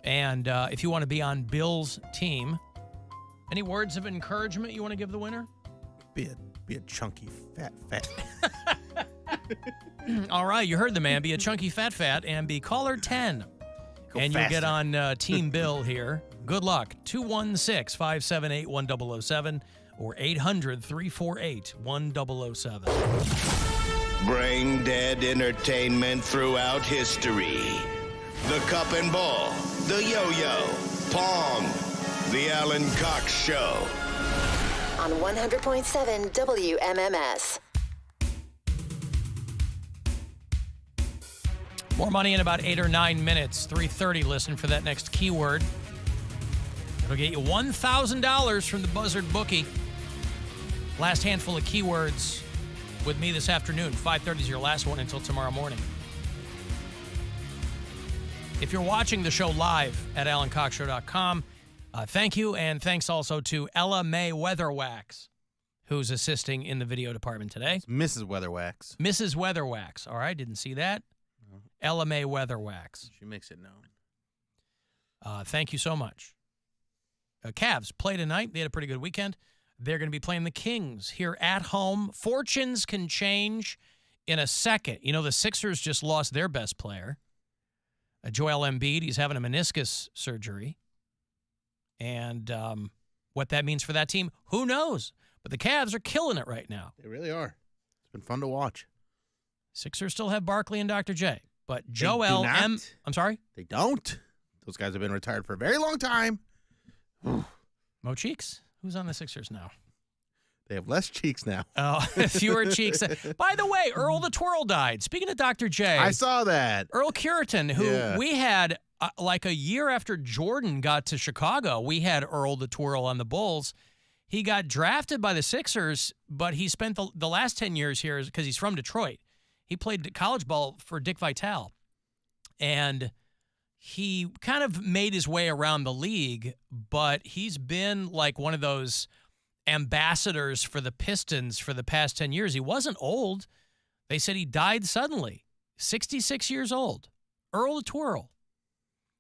And if you want to be on Bill's team, any words of encouragement you want to give the winner? Be a chunky fat. All right, you heard the man. Be a chunky fat, and be caller 10. And you'll get on Team Bill here. Good luck. 216-578-1007 or 800-348-1007. Brain dead entertainment throughout history. The cup and ball, the yo-yo, Pong, the Alan Cox Show. On 100.7 WMMS. More money in about 8 or 9 minutes. 3:30. Listen for that next keyword. It'll get you $1,000 from the Buzzard Bookie. Last handful of keywords with me this afternoon. 5:30 is your last one until tomorrow morning. If you're watching the show live at AlanCoxShow.com, thank you, and thanks also to Ella Mae Weatherwax, who's assisting in the video department today. It's Mrs. Weatherwax. Mrs. Weatherwax. All right, didn't see that. Ella Mae Weatherwax. She makes it known. Thank you so much. Cavs play tonight. They had a pretty good weekend. They're going to be playing the Kings here at home. Fortunes can change in a second. You know, the Sixers just lost their best player, Joel Embiid. He's having a meniscus surgery. And what that means for that team, who knows? But the Cavs are killing it right now. They really are. It's been fun to watch. Sixers still have Barkley and Dr. J. But Joel I'm sorry? They don't. Those guys have been retired for a very long time. Mo Cheeks? Who's on the Sixers now? They have less cheeks now. Oh, fewer cheeks. By the way, Earl the Twirl died. Speaking of Dr. J. I saw that. Earl Curitan, who we had like a year after Jordan got to Chicago, we had Earl the Twirl on the Bulls. He got drafted by the Sixers, but he spent the last 10 years here because he's from Detroit. He played college ball for Dick Vitale, and he kind of made his way around the league, but he's been like one of those ambassadors for the Pistons for the past 10 years. He wasn't old. They said he died suddenly, 66 years old. Earl the Twirl,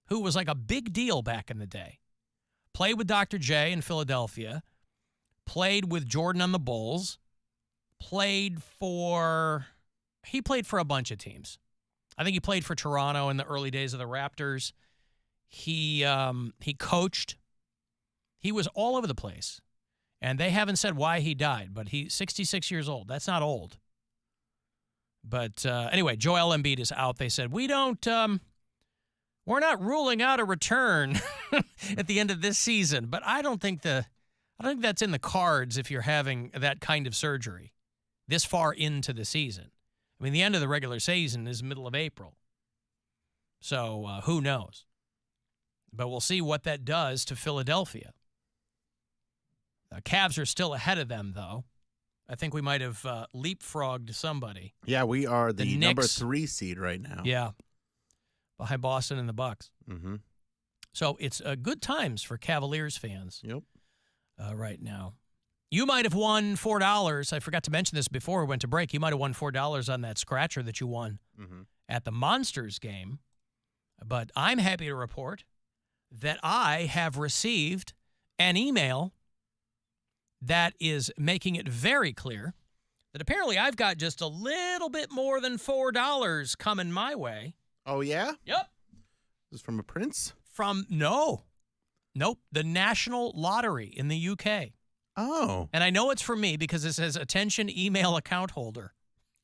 who was like a big deal back in the day. Played with Dr. J in Philadelphia, played with Jordan on the Bulls, he played for a bunch of teams. I think he played for Toronto in the early days of the Raptors. He coached. He was all over the place. And they haven't said why he died, but he's 66 years old. That's not old. But anyway, Joel Embiid is out. They said, we're not ruling out a return at the end of this season, but I don't think that's in the cards if you're having that kind of surgery this far into the season. I mean, the end of the regular season is middle of April. So who knows? But we'll see what that does to Philadelphia. The Cavs are still ahead of them, though. I think we might have leapfrogged somebody. Yeah, we are the number Knicks. 3 seed right now. Yeah, behind Boston and the Bucks. Mm-hmm. So it's good times for Cavaliers fans. Yep. Right now. You might have won $4. I forgot to mention this before we went to break. You might have won $4 on that scratcher that you won at the Monsters game. But I'm happy to report that I have received an email that is making it very clear that apparently I've got just a little bit more than $4 coming my way. Oh, yeah? Yep. This is from a prince? Nope, the National Lottery in the UK. Oh. And I know it's for me because it says attention email account holder.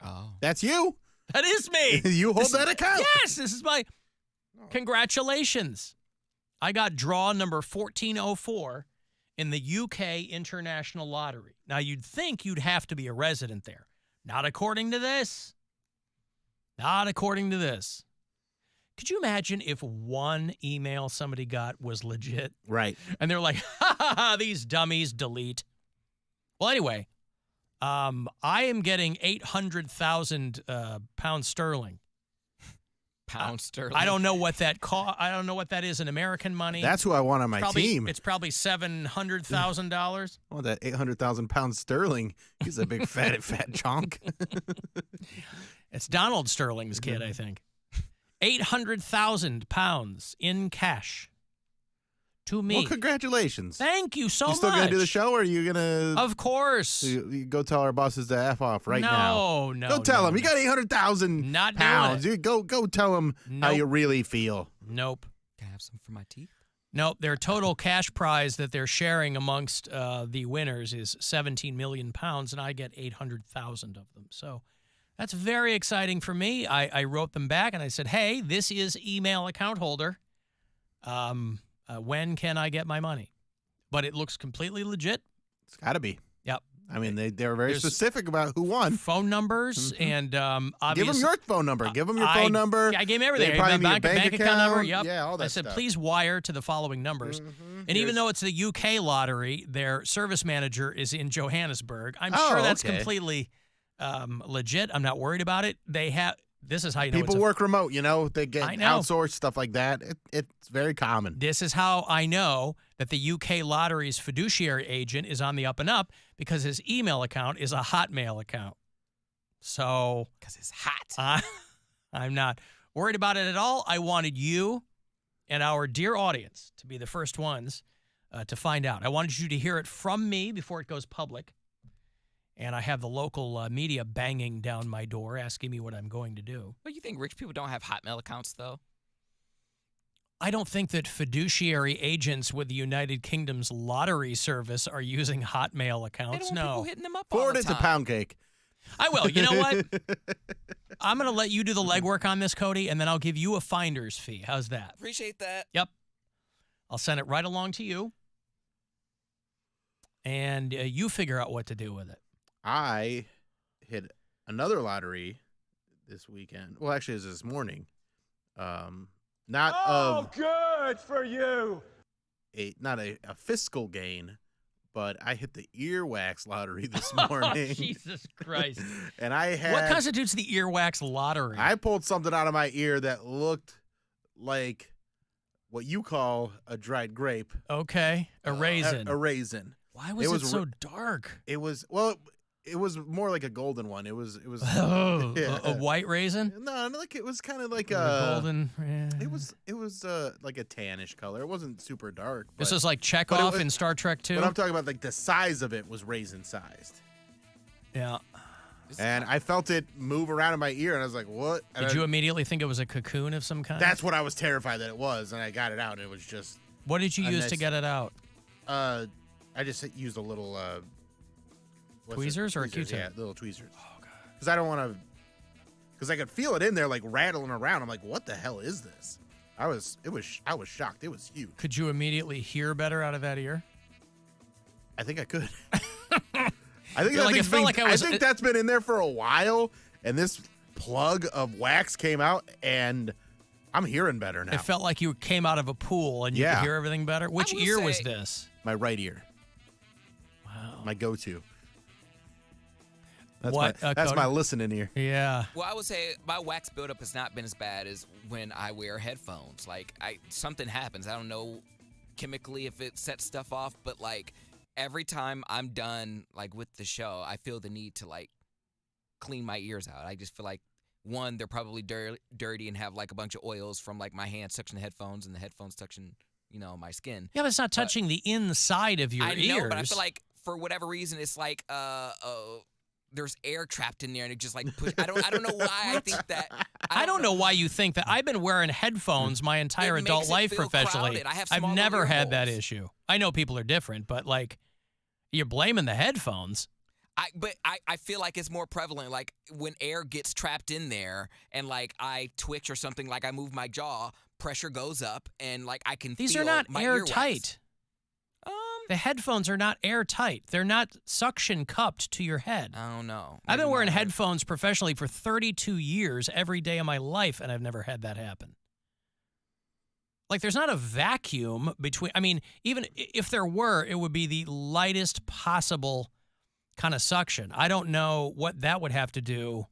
Oh. That's you? That is me. You hold that account? Yes, this is my congratulations. I got draw number 1404 in the UK International Lottery. Now, you'd think you'd have to be a resident there. Not according to this. Not according to this. Could you imagine if one email somebody got was legit? Right. And they're like, ha, ha, ha, these dummies, delete. Well, anyway, I am getting 800,000 pounds sterling. Pound sterling? I don't know what that I don't know what that is in American money. That's who I want on my team. It's probably $700,000. Oh, that 800,000 pounds sterling. He's a big fat chunk. It's Donald Sterling's kid, I think. 800,000 pounds in cash to me. Well, congratulations. Thank you so much. You still going to do the show, or are you going to... Of course. You go tell our bosses to F off right now. No. Go tell them. You got 800,000 Not pounds. doing it. Go tell them how you really feel. Nope. Can I have some for my teeth? Nope. Their total cash prize that they're sharing amongst the winners is 17 million pounds, and I get 800,000 of them. So that's very exciting for me. I wrote them back, and I said, hey, this is email account holder. When can I get my money? But it looks completely legit. It's got to be. Yep. I mean, they were very specific about who won. Phone numbers and obviously. Give them your phone number. Give them your phone number. I gave them everything. They probably need a bank account number. Yep. Yeah, all that I said, stuff. please wire to the following numbers. And even though it's the UK lottery, their service manager is in Johannesburg. I'm sure that's completely legit. I'm not worried about it. This is how you know people work remote. They get outsourced stuff like that. It's very common. This is how I know that the UK lottery's fiduciary agent is on the up and up, because his email account is a Hotmail account. So, because it's hot. I'm not worried about it at all. I wanted you and our dear audience to be the first ones to find out. I wanted you to hear it from me before it goes public. And I have the local media banging down my door asking me what I'm going to do. But you think rich people don't have Hotmail accounts, though? I don't think that fiduciary agents with the United Kingdom's lottery service are using Hotmail accounts. They don't want people hitting them up Forward all it the to time. Pound Cake. I will. You know what? I'm going to let you do the legwork on this, Cody, and then I'll give you a finder's fee. How's that? Appreciate that. Yep. I'll send it right along to you, and you figure out what to do with it. I hit another lottery this weekend. Well, actually, it was this morning. Good for you. Not a fiscal gain, but I hit the earwax lottery this morning. Jesus Christ. And I had... What constitutes the earwax lottery? I pulled something out of my ear that looked like what you call a dried grape. Okay. A raisin. A raisin. Why was it so dark? It was more like a golden one. It was a white raisin? No, it was kind of like a golden. It was like a tannish color. It wasn't super dark. This was like Chekhov in Star Trek 2. But I'm talking about like the size of it was raisin sized. Yeah. And I felt it move around in my ear, and I was like, "What?" Did you immediately think it was a cocoon of some kind? That's what I was terrified that it was, and I got it out, and it was just. What did you use to get it out? I just used a little. Tweezers or a Q-tip? Yeah, little tweezers. Oh god. Because I don't want to. Because I could feel it in there, like rattling around. I'm like, "What the hell is this?" I was shocked. It was huge. Could you immediately hear better out of that ear? I think I could. I think that's been in there for a while, and this plug of wax came out, and I'm hearing better now. It felt like you came out of a pool and you could hear everything better. Which ear was this? My right ear. Wow. My go-to. That's my listening ear. Yeah. Well, I would say my wax buildup has not been as bad as when I wear headphones. Like, something happens. I don't know chemically if it sets stuff off, but like every time I'm done like with the show, I feel the need to like clean my ears out. I just feel like one, they're probably dirty and have like a bunch of oils from like my hands touching the headphones and the headphones touching, my skin. Yeah, but it's not touching the inside of your ears. I know, but I feel like for whatever reason, it's like there's air trapped in there and it just like push. I don't know why I think that. I don't know why you think that. I've been wearing headphones my entire adult life professionally. I've never had that issue. I know people are different, but like you're blaming the headphones. I feel like it's more prevalent. Like when air gets trapped in there and like I twitch or something, like I move my jaw, pressure goes up and like I can feel my earwax. These are not airtight. The headphones are not airtight. They're not suction cupped to your head. I don't know. I've been wearing headphones professionally for 32 years every day of my life, and I've never had that happen. Like, there's not a vacuum between... I mean, even if there were, it would be the lightest possible kind of suction. I don't know what that would have to do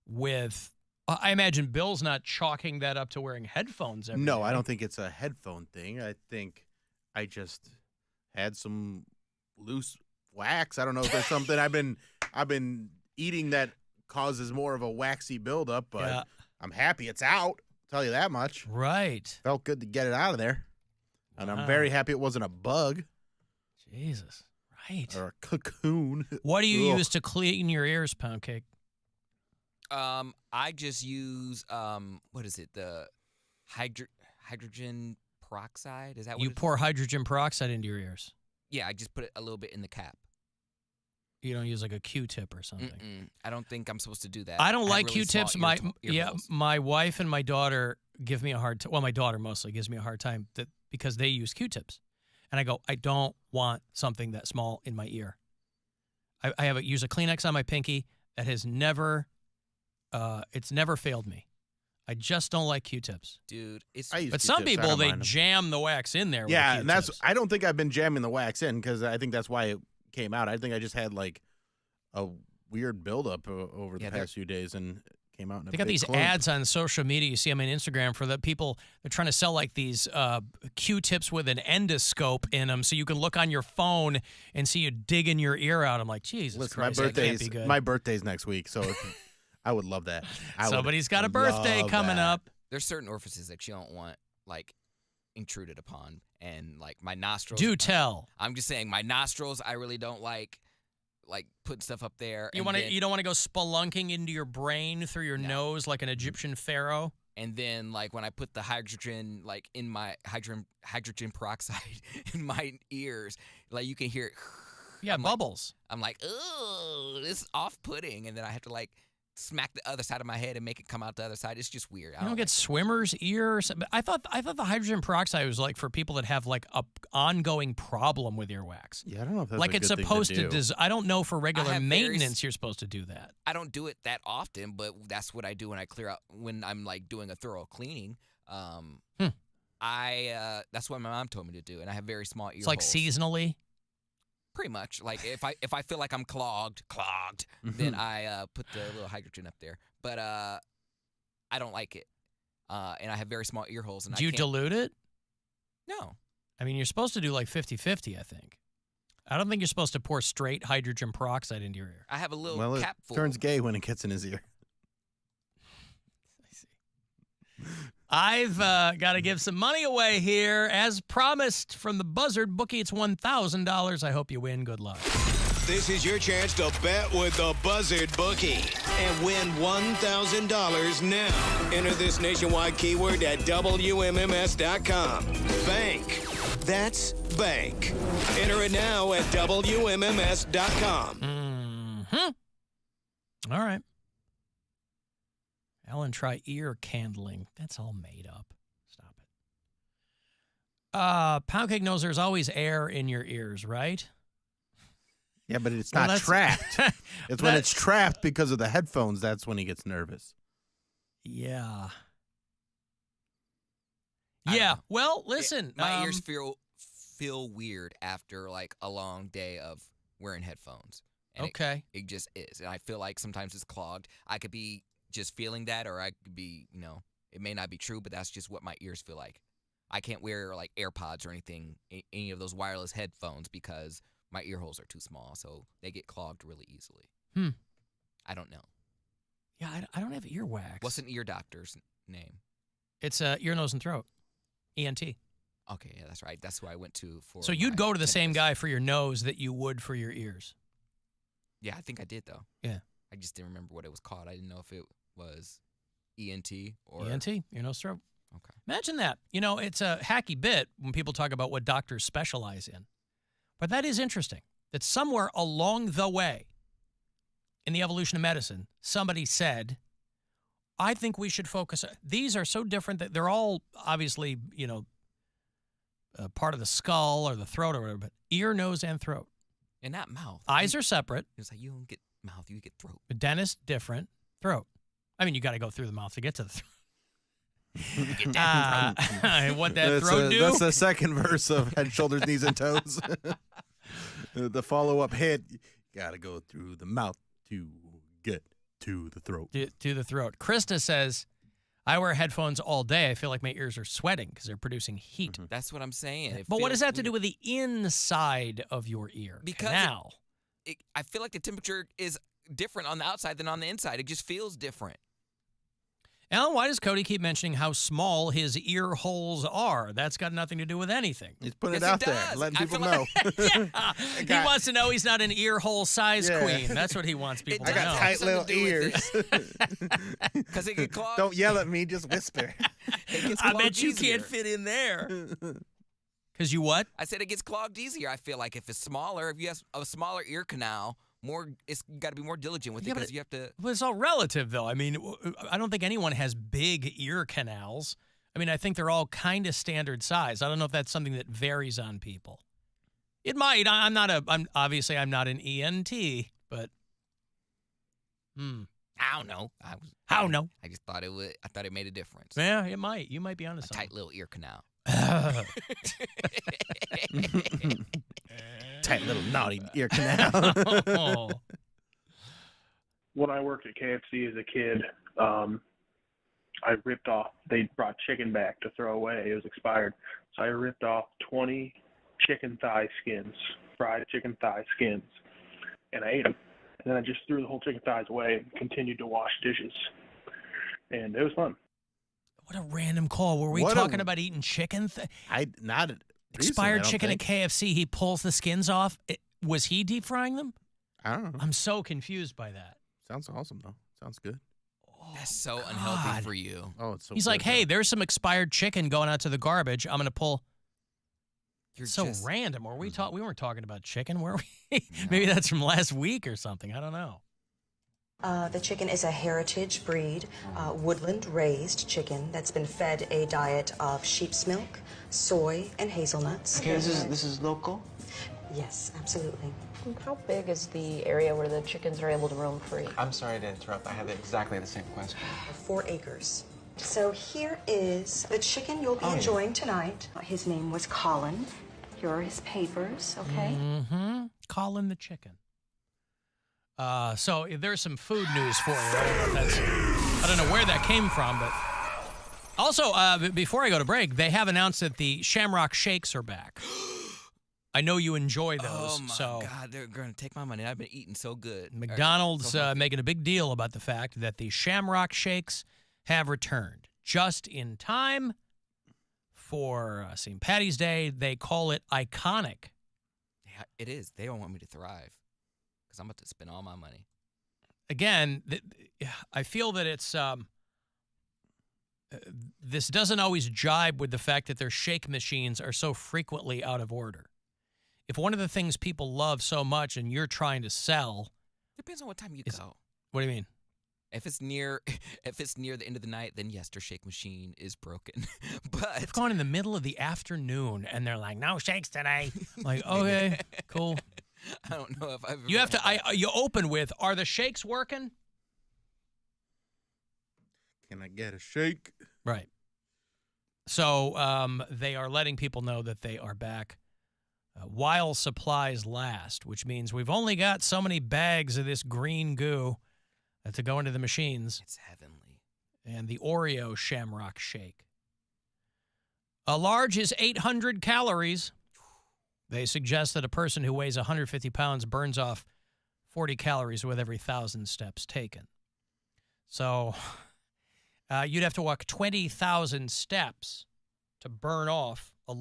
with... I imagine Bill's not chalking that up to wearing headphones every day. No, I don't think it's a headphone thing. I think I just... had some loose wax. I don't know if there's something I've been eating that causes more of a waxy buildup, but I'm happy it's out. I'll tell you that much. Right. Felt good to get it out of there. And I'm very happy it wasn't a bug Jesus. Right. or a cocoon. What do you Ugh. use to clean your ears, Poundcake? I just use what is it? The hydrogen peroxide. Is that what You it is? pour hydrogen peroxide into your ears. Yeah, I just put it a little bit in the cap. You don't use like a Q-tip or something. I don't think I'm supposed to do that. I don't have like really Q-tips. small ear holes. My wife and my daughter give me a hard time. Well, my daughter mostly gives me a hard time because they use Q-tips, and I go, I don't want something that small in my ear. I use a Kleenex on my pinky that has never, it's never failed me. I just don't like Q-tips. Dude, it's I use But some Q-tips. I people, don't they mind 'em. jam the wax in there. Yeah, with and that's. Q-tips. I don't think I've been jamming the wax in because I think that's why it came out. I think I just had like a weird buildup over the past few days and it came out in a They got big these clump. ads on social media. You see them on Instagram for the people. They're trying to sell like these Q-tips with an endoscope in them, so you can look on your phone and see you digging your ear out. I'm like, Jesus Listen, Christ, that can't be good. my birthday's next week, so I would love that. Somebody's got a birthday coming up. There's certain orifices that you don't want like intruded upon, and like my nostrils. Do tell. I'm just saying my nostrils. I really don't like putting stuff up there. You don't want to go spelunking into your brain through your nose like an Egyptian pharaoh. And then like when I put the hydrogen like in my hydrogen peroxide in my ears, like you can hear it. Yeah, bubbles. I'm like, oh, this is off-putting, and then I have to like smack the other side of my head and make it come out the other side. It's just weird. You don't get swimmer's ear or something. I thought the hydrogen peroxide was like for people that have like a ongoing problem with earwax. Yeah, I don't know if that's like a it's good thing supposed to do. I don't know for I regular have maintenance you're supposed to do that. I don't do it that often, but that's what I do when I clear out when I'm like doing a thorough cleaning. That's what my mom told me to do, and I have very small ear It's like holes. seasonally. Pretty much. Like if I feel like I'm clogged, then I put the little hydrogen up there. But I don't like it, and I have very small ear holes. And Do you dilute it? No. I mean, you're supposed to do like 50-50, I think. I don't think you're supposed to pour straight hydrogen peroxide into your ear. I have a little cap it full. turns gay when it gets in his ear. I see. I've got to give some money away here. As promised from the Buzzard, bookie, it's $1,000. I hope you win. Good luck. This is your chance to bet with the Buzzard Bookie and win $1,000 now. Enter this nationwide keyword at WMMS.com. Bank. That's bank. Enter it now at WMMS.com. All right. Alan, try ear candling. That's all made up. Stop it. Poundcake knows there's always air in your ears, right? Yeah, but it's Well, not that's- trapped. It's when it's trapped because of the headphones. That's when he gets nervous. Yeah. I don't Yeah. know. Well, listen. My ears feel weird after like a long day of wearing headphones. And Okay. It just is. And I feel like sometimes it's clogged. I could be just feeling that, or I could be, it may not be true, but that's just what my ears feel like. I can't wear like AirPods or anything, any of those wireless headphones because my ear holes are too small, so they get clogged really easily. I don't know. Yeah, I don't have earwax. What's an ear doctor's name? It's ear, nose, and throat. ENT. Okay, yeah, that's right. That's who I went to for. So you'd my go to the same tinnitus. guy for your nose that you would for your ears. Yeah, I think I did though. Yeah. I just didn't remember what it was called. I didn't know if it was ENT or ENT, ear, nose, throat. Okay. Imagine that. It's a hacky bit when people talk about what doctors specialize in. But that is interesting that somewhere along the way in the evolution of medicine, somebody said, I think we should focus. These are so different that they're all obviously, part of the skull or the throat or whatever, but ear, nose, and throat. And not mouth. Eyes are separate. It's like you don't get mouth, you get throat. The dentist, different. Throat. I mean, you got to go through the mouth to get to the throat. Get that throat. What that throat do? That's the second verse of Head, Shoulders, Knees, and Toes. The follow-up hit, you got to go through the mouth to get to the throat. To the throat. Krista says, I wear headphones all day. I feel like my ears are sweating because they're producing heat. That's what I'm saying. It But what does feels that have to do weird. with the inside of your ear? Because Canal. I feel like the temperature is different on the outside than on the inside. It just feels different. Alan, why does Cody keep mentioning how small his ear holes are? That's got nothing to do with anything. He's putting Yes, it it out there, does. letting I people feel know. Yeah. He wants to know he's not an ear hole size Yeah. queen. That's what he wants people I to got know. tight Something little to do ears. Because it get clogged. Don't yell at me, just whisper. It gets I clogged bet you easier. can't fit in there. Because you what? I said it gets clogged easier. I feel like if it's smaller, if you have a smaller ear canal, it's got to be more diligent with Yeah, it but because you have to. Well, it's all relative, though. I mean, I don't think anyone has big ear canals. I mean, I think they're all kind of standard size. I don't know if that's something that varies on people. It might. I'm not an ENT, but I don't know. I don't know. I just thought it would. I thought it made a difference. Yeah, it might. You might be onto A something. tight little ear canal. Tight little naughty ear canal. Oh. When I worked at KFC as a kid, I ripped off, they brought chicken back to throw away. It was expired. So I ripped off 20 chicken thigh skins, fried chicken thigh skins, and I ate them. And then I just threw the whole chicken thighs away and continued to wash dishes. And it was fun. What a random call. Were we What a- talking about eating chicken? Not recently, Expired I don't chicken think. at KFC. He pulls the skins off. Was he deep frying them? I don't know. I'm so confused by that. Sounds awesome though. Sounds good. That's so unhealthy God. for you. Oh, it's so. He's good, like, hey, though. there's some expired chicken going out to the garbage. I'm going to pull. You're So just, random. Were we We weren't talking about chicken, were we? Maybe that's from last week or something. I don't know. The chicken is a heritage breed, woodland-raised chicken that's been fed a diet of sheep's milk, soy, and hazelnuts. Okay, this is local? Yes, absolutely. How big is the area where the chickens are able to roam free? I'm sorry to interrupt. I had exactly the same question. 4 acres. So here is the chicken you'll be Oh, yeah. enjoying tonight. His name was Colin. Here are his papers, okay? Mm-hmm. Colin the chicken. So there's some food news for you. I don't know where that came from, but also before I go to break, they have announced that the Shamrock Shakes are back. I know you enjoy those. Oh my so God, they're gonna take my money. I've been eating so good. McDonald's making a big deal about the fact that the Shamrock Shakes have returned just in time for St. Patty's Day. They call it iconic. Yeah, it is. They don't want me to thrive because I'm about to spend all my money. Again, I feel that it's this doesn't always jibe with the fact that their shake machines are so frequently out of order. If one of the things people love so much and you're trying to sell, Depends on what time you Is- go. what do you mean? If it's near the end of the night, then yes, their shake machine is broken. But They've gone in the middle of the afternoon and they're like, no shakes today. I'm like, okay, cool. I don't know if I've. You ever have to. You open with, are the shakes working? Can I get a shake? Right. So they are letting people know that they are back while supplies last, which means we've only got so many bags of this green goo to go into the machines. It's heavenly. And the Oreo Shamrock Shake. A large is 800 calories. They suggest that a person who weighs 150 pounds burns off 40 calories with every 1,000 steps taken. So you'd have to walk 20,000 steps to burn off a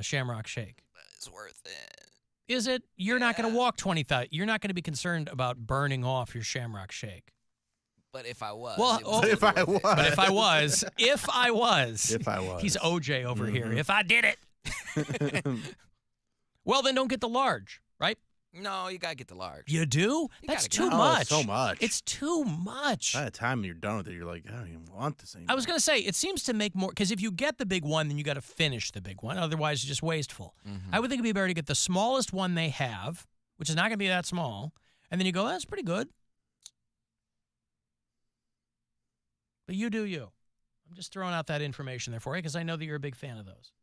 Shamrock Shake. It's worth it. Is it? You're not going to walk 20,000. You're not going to be concerned about burning off your Shamrock Shake. But if I was, Well, it was But if I was, But if I was, if I was, he's OJ over here. Mhm. If I did it. Well, then don't get the large, right? No, you gotta get the large. You do? You That's gotta too go. Oh, much. it's so much. It's too much. By the time you're done with it, you're like, I don't even want this anymore. I was going to say, it seems to make more, because if you get the big one, then you got to finish the big one. Otherwise, it's just wasteful. I would think it'd be better to get the smallest one they have, which is not going to be that small, and then you go, that's pretty good. But you do you. I'm just throwing out that information there for you because I know that you're a big fan of those.